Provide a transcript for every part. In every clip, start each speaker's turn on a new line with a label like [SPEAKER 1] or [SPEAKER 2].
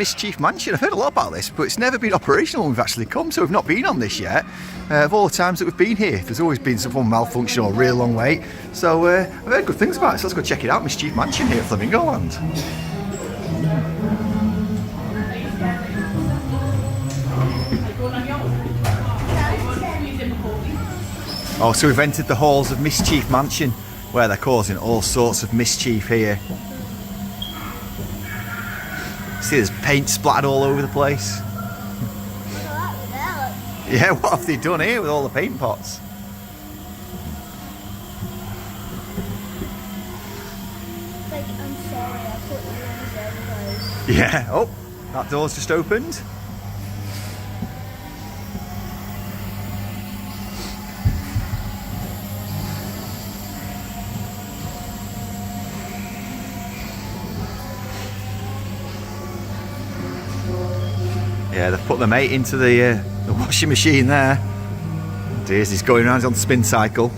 [SPEAKER 1] Mischief Mansion. I've heard a lot about this, but it's never been operational when we've actually come, so we've not been on this yet. Of all the times that we've been here, there's always been some form of malfunction or a real long wait. So I've heard good things about it, so let's go check it out. Mischief Mansion here at Flamingoland. Oh, so we've entered the halls of Mischief Mansion, where they're causing all sorts of mischief here. See, there's paint splattered all over the place. Yeah, what have they done here with all the paint pots?
[SPEAKER 2] Like, I'm sorry, I put the rooms there.
[SPEAKER 1] Yeah, oh, that door's just opened. Yeah, they've put the mate into the washing machine there. Dears, he's going around on the spin cycle.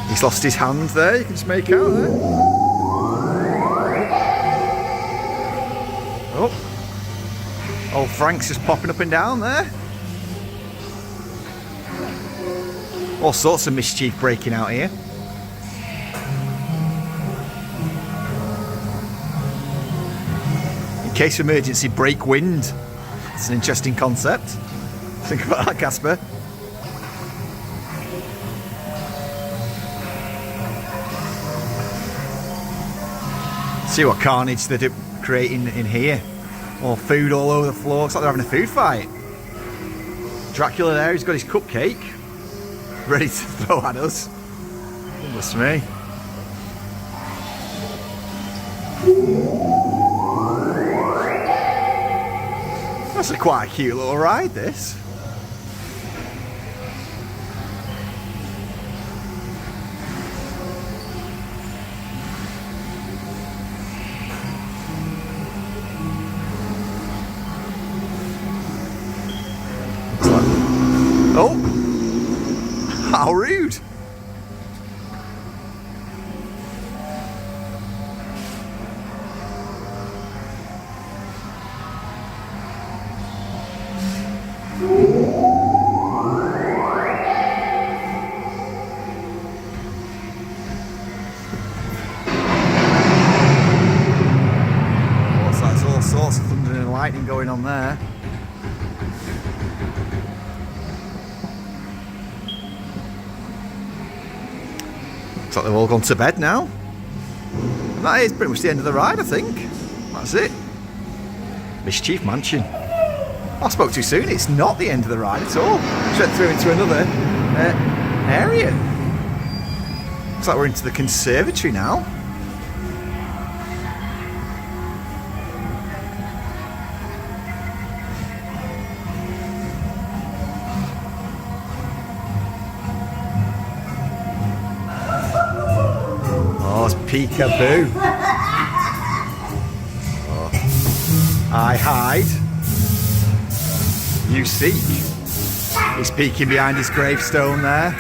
[SPEAKER 1] He's lost his hand there, you can just make out there. Oh, old Frank's just popping up and down there. All sorts of mischief breaking out here. In case of emergency, break wind. It's an interesting concept. Think about that, Casper. See what carnage they're creating in here. All food all over the floor. Looks like they're having a food fight. Dracula there, he's got his cupcake. Ready to throw at us. Goodness me. That's quite a cute little ride, this. Oh! How rude! So there's all sorts of thunder and lightning going on there. Looks like they've all gone to bed now. And that is pretty much the end of the ride, I think. That's it. Mischief Mansion. I spoke too soon. It's not the end of the ride at all. Just went through into another area. Looks like we're into the conservatory now. Oh, it's peekaboo. Oh. I hide. You seek. He's peeking behind his gravestone there.